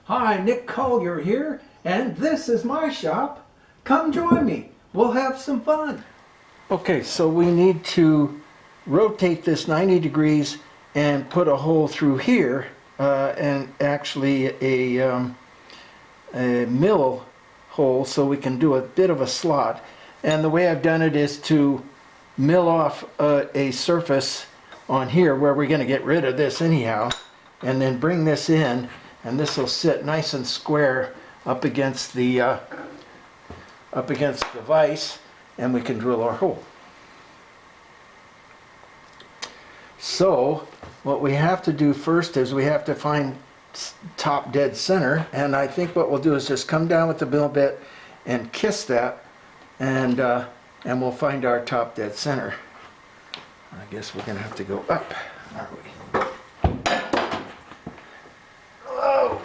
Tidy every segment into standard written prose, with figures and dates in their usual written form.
Hi, Nick Collier here, and this is my shop. Come join me. We'll have some fun. Okay, so we need to rotate this 90 degrees and put a hole through here, and actually a mill hole so we can do a bit of a slot. And the way I've done it is to mill off a surface on here where we're going to get rid of this anyhow, and then bring this in, and this will sit nice and square up against the vise, and we can drill our hole. So what we have to do first is we have to find top dead center, and I think what we'll do is just come down with the mill bit and kiss that, and we'll find our top dead center. I guess we're gonna have to go up, aren't we? Oh.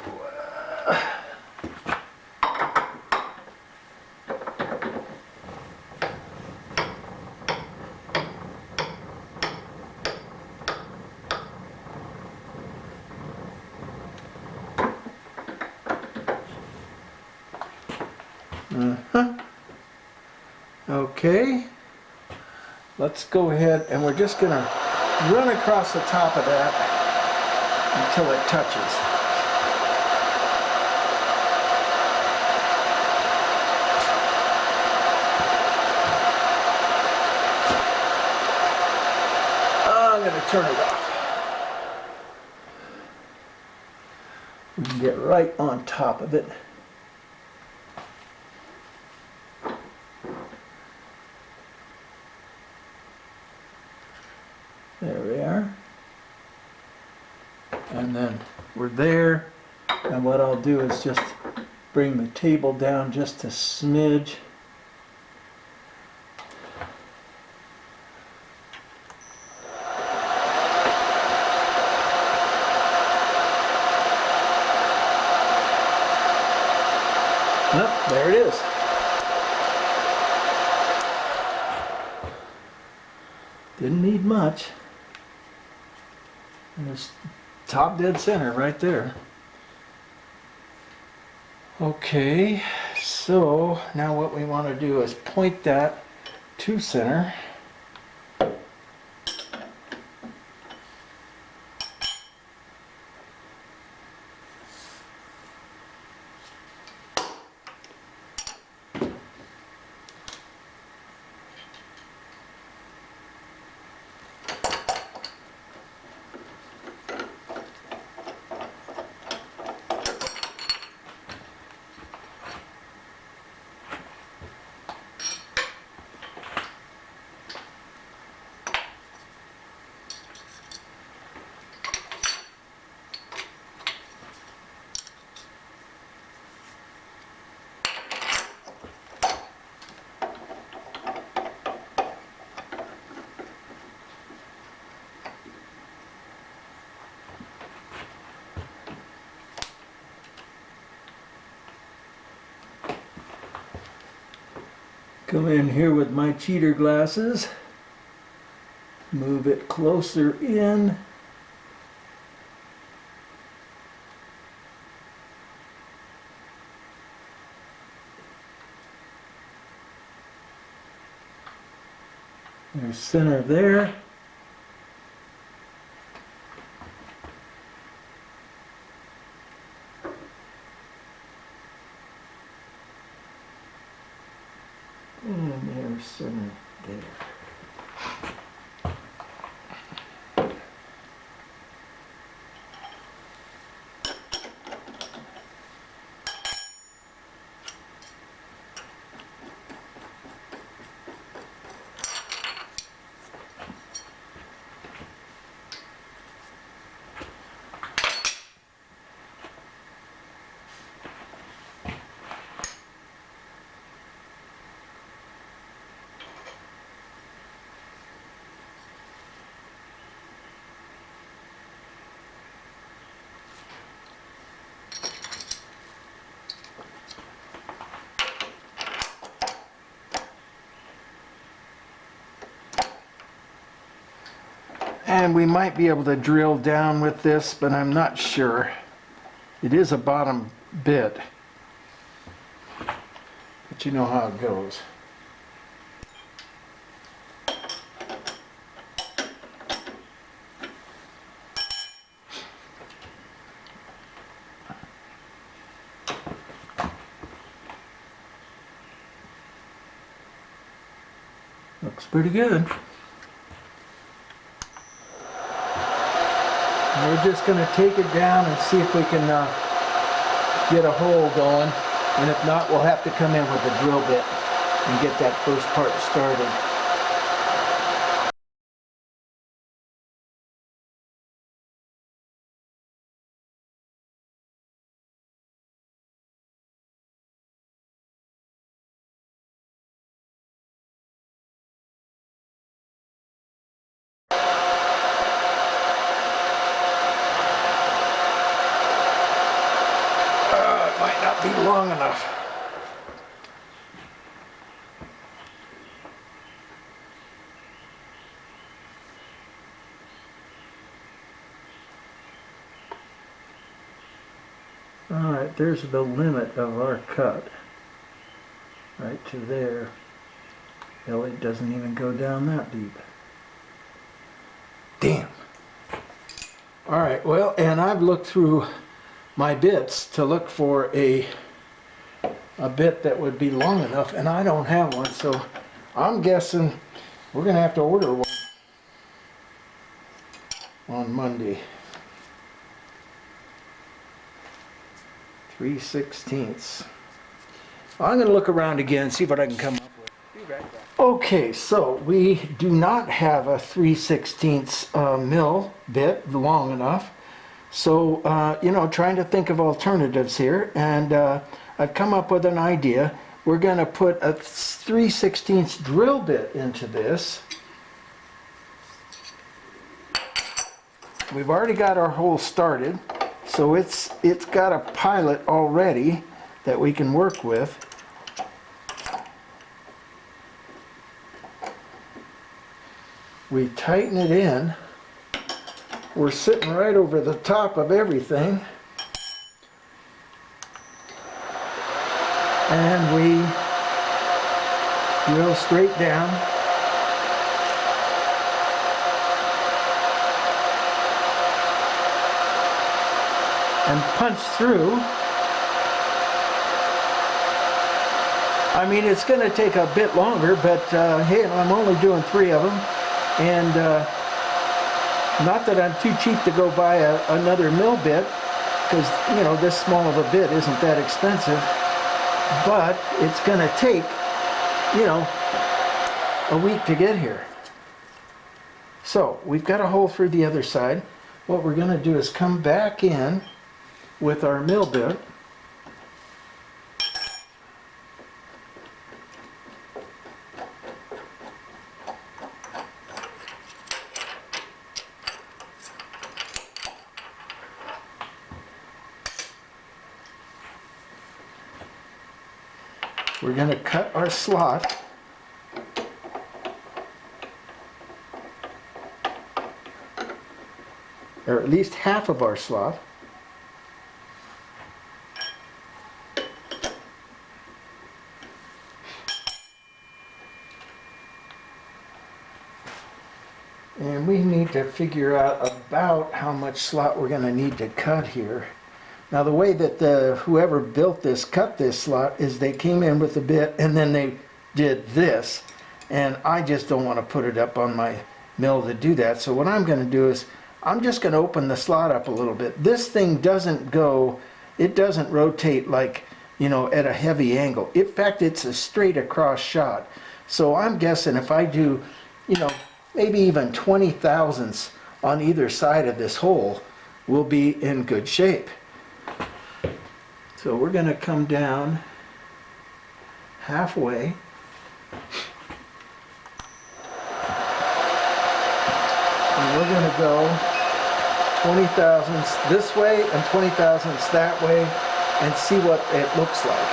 Okay, let's go ahead and we're just gonna run across the top of that until it touches. I'm gonna turn it off. We can get right on top of it. There we are. And then we're there. And what I'll do is just bring the table down just a smidge. Oh, there it is. Didn't need much. And there's top dead center right there. Okay, so now what we want to do is point that to center. Come in here with my cheater glasses, move it closer in. There's center there. And there's center there. And we might be able to drill down with this, but I'm not sure. It is a bottom bit, but you know how it goes. Looks pretty good. We're just going to take it down and see if we can get a hole going, and if not, we'll have to come in with a drill bit and get that first part started. It might not be long enough. Alright, there's the limit of our cut. Right to there. Hell, it doesn't even go down that deep. Damn. Alright, well, and I've looked through my bits to look for a bit that would be long enough, and I don't have one, so I'm guessing we're going to have to order one on Monday. 3/16. I'm going to look around again, see what I can come up with. Be right back. Okay, so we do not have a 3/16 mil bit long enough. So, you know, trying to think of alternatives here, and I've come up with an idea. We're going to put a 3/16 drill bit into this. We've already got our hole started, so it's got a pilot already that we can work with. We tighten it in. We're sitting right over the top of everything. And we drill straight down. And punch through. I mean, it's going to take a bit longer, but hey, I'm only doing 3 of them. And not that I'm too cheap to go buy another mill bit, because, you know, this small of a bit isn't that expensive. But it's going to take, you know, a week to get here. So we've got a hole through the other side. What we're going to do is come back in with our mill bit. We're going to cut our slot. Or at least half of our slot. And we need to figure out about how much slot we're going to need to cut here. Now the way that whoever built this cut this slot is they came in with a bit and then they did this, and I just don't want to put it up on my mill to do that. So what I'm going to do is I'm just going to open the slot up a little bit. This thing doesn't go, it doesn't rotate like, you know, at a heavy angle. In fact, it's a straight across shot. So I'm guessing if I do, you know, maybe even 20 thousandths on either side of this hole, we'll be in good shape. So we're going to come down halfway. And we're going to go 20 thousandths this way and 20 thousandths that way and see what it looks like.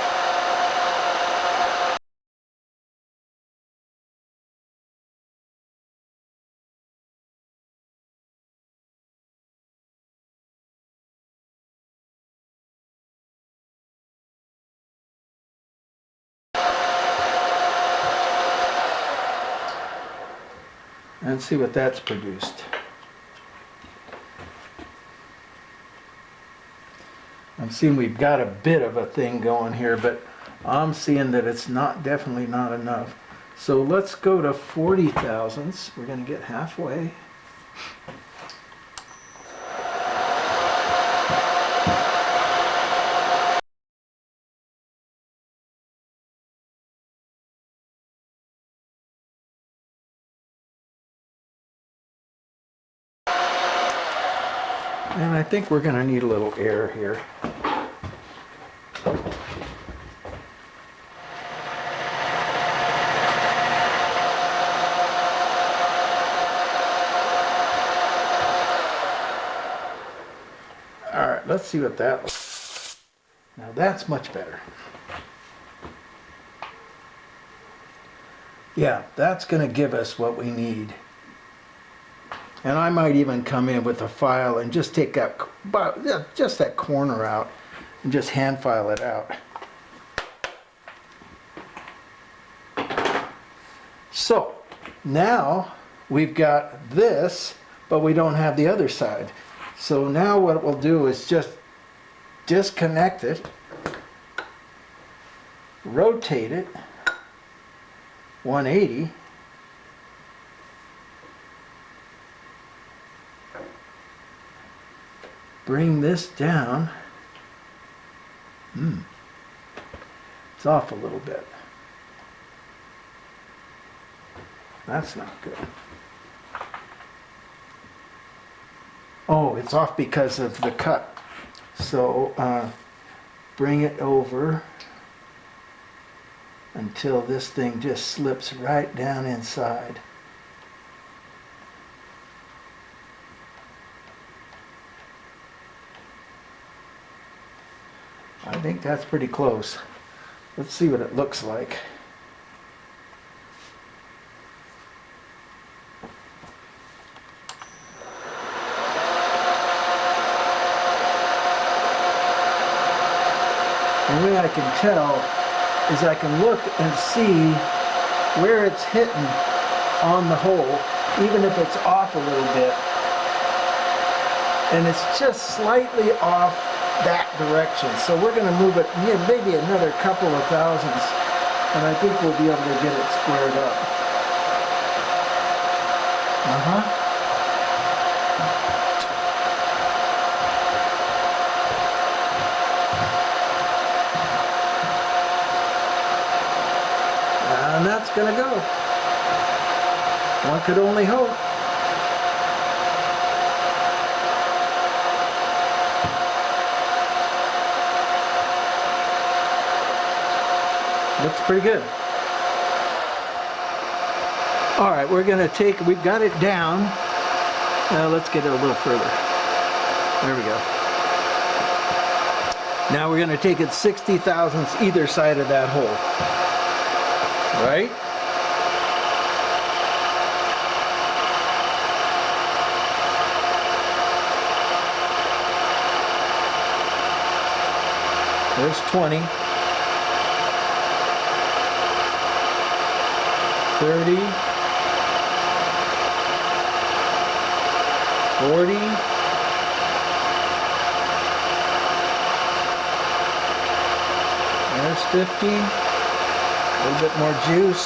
and see what that's produced. I'm seeing we've got a bit of a thing going here, but I'm seeing that it's definitely not enough. So let's go to 40 thousandths. We're going to get halfway. And I think we're going to need a little air here. All right, let's see what that looks like. Now that's much better. Yeah, that's going to give us what we need. And I might even come in with a file and just take that, just that corner out and just hand file it out. So now we've got this, but we don't have the other side. So now what we'll do is just disconnect it, rotate it 180, bring this down. It's off a little bit. That's not good. Oh, it's off because of the cut. So bring it over until this thing just slips right down inside. I think that's pretty close. Let's see what it looks like. The way I can tell is I can look and see where it's hitting on the hole, even if it's off a little bit. And it's just slightly off that direction. So we're going to move it maybe another couple of thousandths, and I think we'll be able to get it squared up. And that's going to go. One could only hope. Looks pretty good. All right, we're going to take, we've got it down. Now let's get it a little further. There we go. Now we're going to take it 60 thousandths either side of that hole. Right? There's 20. 30, 40, there's 50, a little bit more juice.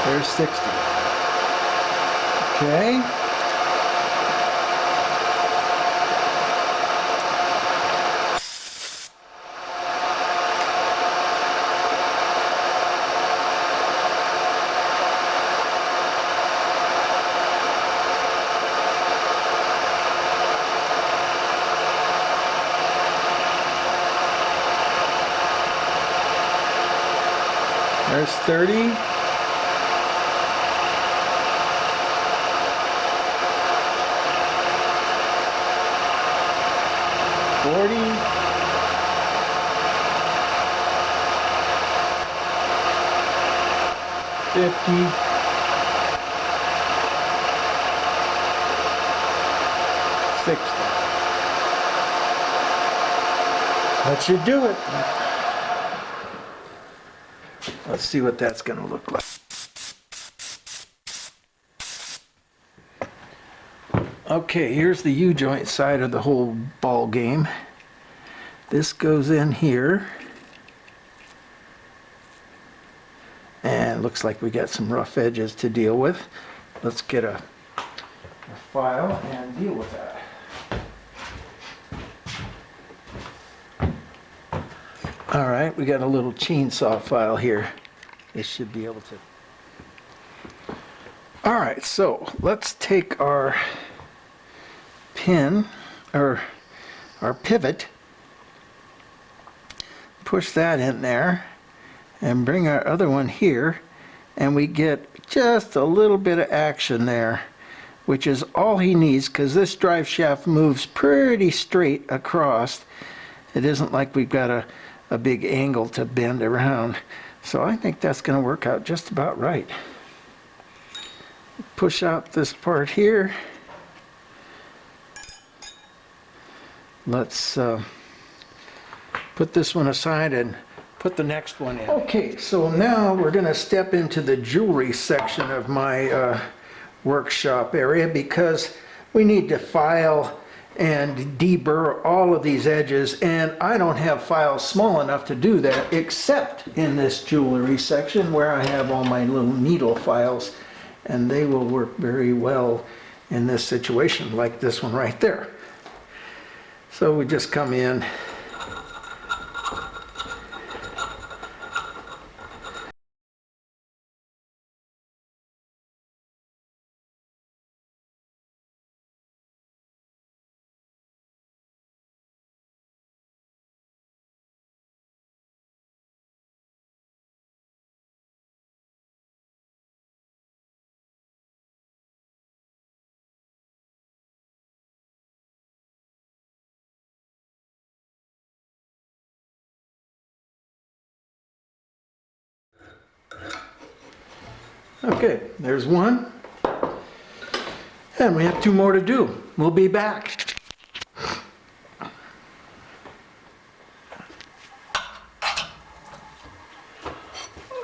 There's 60. Okay. There's 30. $50, $60. That should do it. Let's see what that's going to look like. Okay, here's the U-joint side of the whole ball game. This goes in here. And looks like we got some rough edges to deal with. Let's get a file and deal with that. All right, we got a little chainsaw file here. This should be able to. All right, so let's take our pin, or our pivot, push that in there, and bring our other one here, and we get just a little bit of action there, which is all he needs, because this drive shaft moves pretty straight across. It isn't like we've got a big angle to bend around. So I think that's going to work out just about right. Push out this part here. Let's put this one aside and put the next one in. Okay, so now we're going to step into the jewelry section of my workshop area, because we need to file and deburr all of these edges, and I don't have files small enough to do that except in this jewelry section where I have all my little needle files, and they will work very well in this situation, like this one right there. So we just come in. Okay, there's one. And we have two more to do. We'll be back.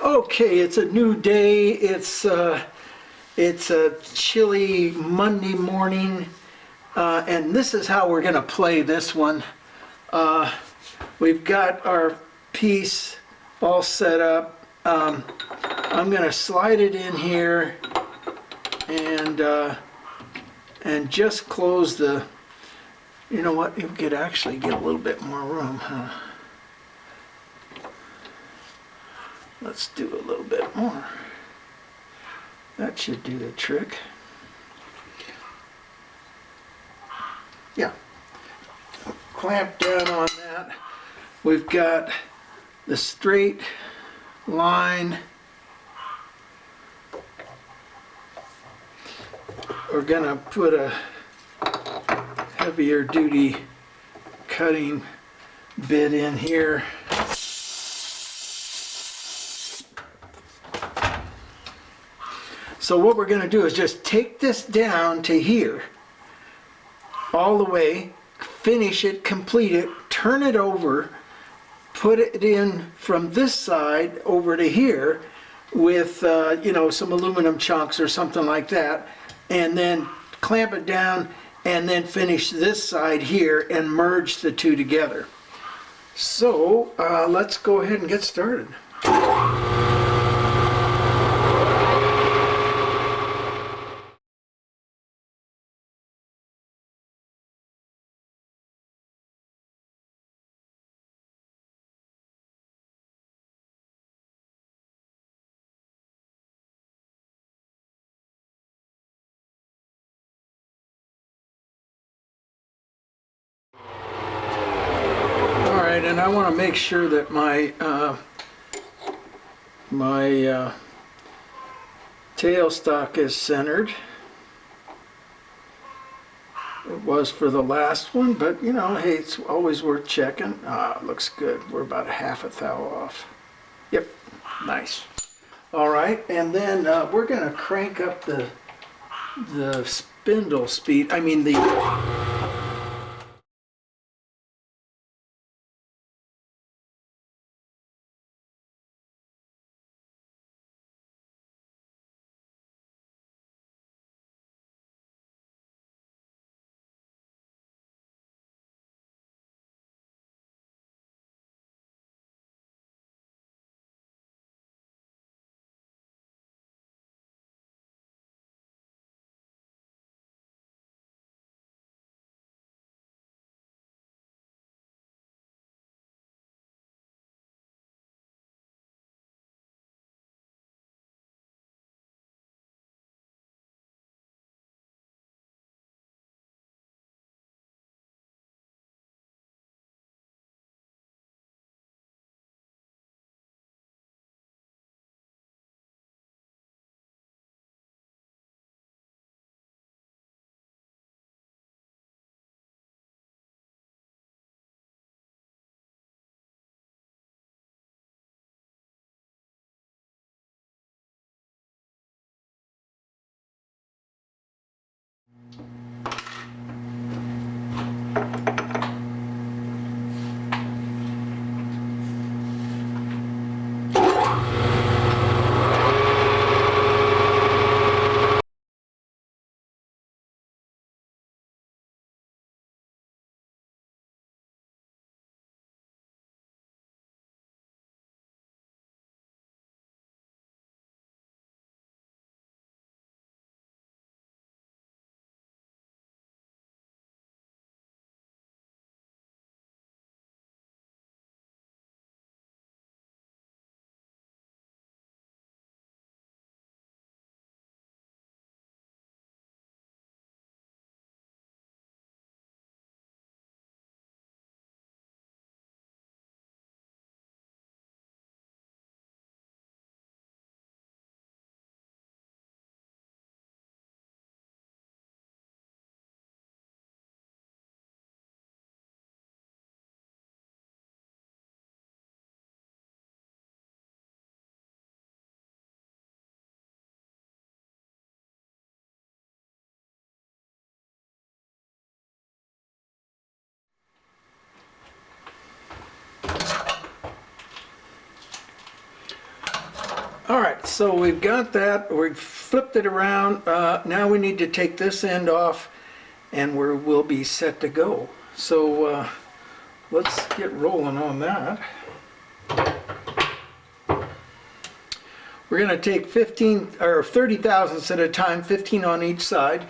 Okay, it's a new day. It's a chilly Monday morning, and this is how we're going to play this one. We've got our piece all set up. I'm going to slide it in here and just close the. You know what? You could actually get a little bit more room, huh? Let's do a little bit more. That should do the trick. Yeah. Clamp down on that. We've got the straight line. We're gonna put a heavier duty cutting bit in here. So what we're going to do is just take this down to here, all the way, finish it, complete it, turn it over, put it in from this side over to here with, you know, some aluminum chunks or something like that, and then clamp it down and then finish this side here and merge the two together. So let's go ahead and get started. And I want to make sure that my tailstock is centered. It was for the last one, but you know, hey, it's always worth checking. Ah, it looks good. We're about a half a thou off. Yep, nice. All right, and then we're going to crank up the spindle speed. I mean the All right, so we've got that, we've flipped it around. Now we need to take this end off and we'll be set to go. So let's get rolling on that. We're going to take 15 or 30 thousandths at a time, 15 on each side,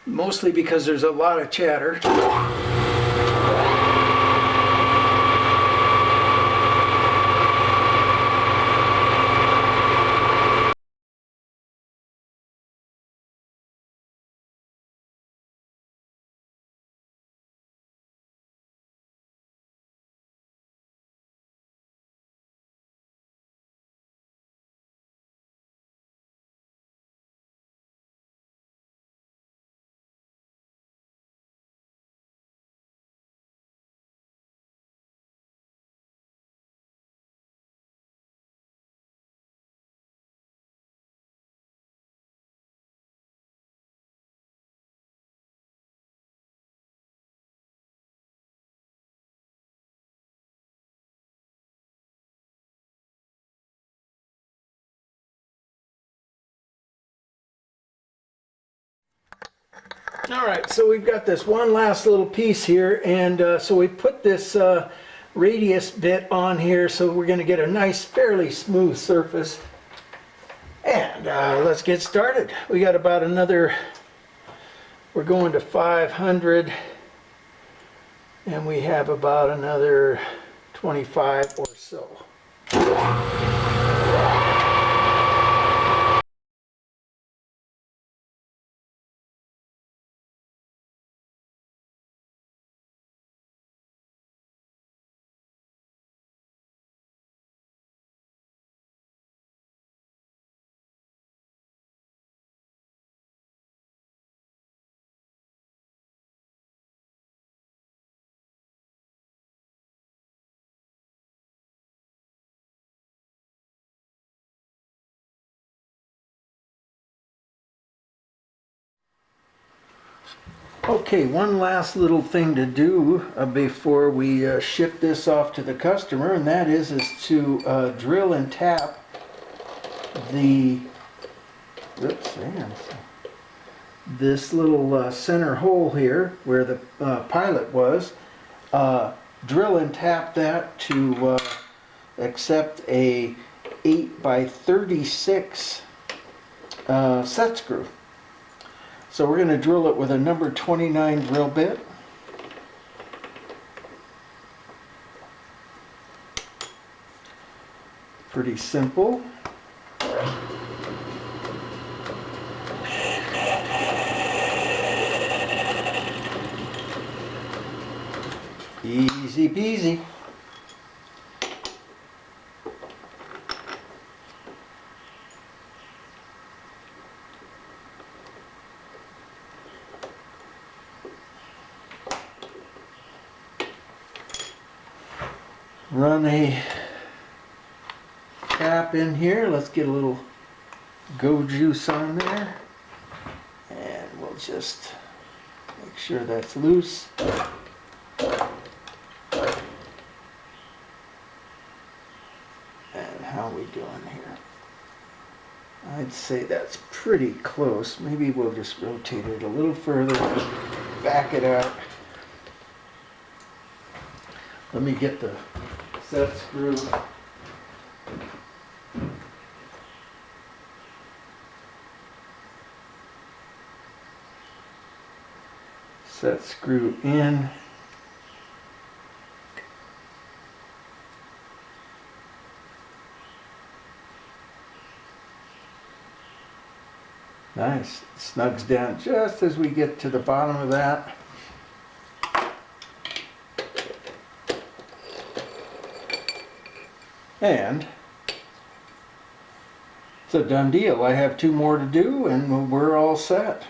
mostly because there's a lot of chatter. All right, so we've got this one last little piece here, and so we put this radius bit on here, so we're going to get a nice, fairly smooth surface. And let's get started. We got about another, we're going to 500, and we have about another 25 or so. Okay, one last little thing to do before we ship this off to the customer, and that is to drill and tap the, this little center hole here where the pilot was. Drill and tap that to accept a 8x36 set screw. So we're going to drill it with a number 29 drill bit. Pretty simple. Easy peasy. Run a cap in here. Let's get a little go juice on there, and we'll just make sure that's loose. how we doing here? I'd say that's pretty close. Maybe we'll just rotate it a little further, back it out. Let me get the set screw. Set screw in. Nice. It snugs down just as we get to the bottom of that. And it's a done deal. I have 2 more to do and we're all set.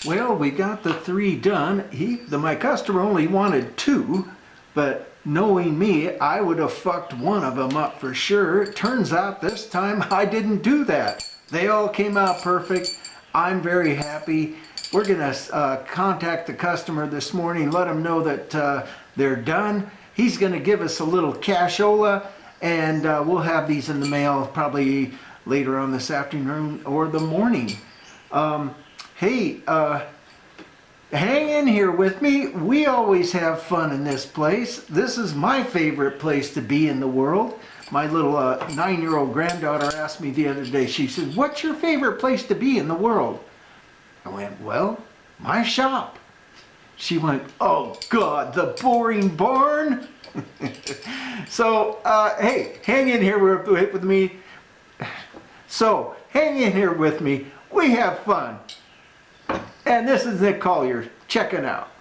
Well, we got the 3 done. My customer only wanted 2, but knowing me, I would have fucked one of them up for sure. It turns out this time I didn't do that. They all came out perfect. I'm very happy. We're gonna contact the customer this morning, let him know that they're done. He's gonna give us a little cashola, and we'll have these in the mail probably later on this afternoon or the morning. Hey, hang in here with me. We always have fun in this place. This is my favorite place to be in the world. My little 9-year-old granddaughter asked me the other day, she said, "What's your favorite place to be in the world?" I went, "Well, my shop." She went, "Oh God, the boring barn." So, hey, hang in here with me. So, hang in here with me. We have fun. And this is Nick Collier checking out.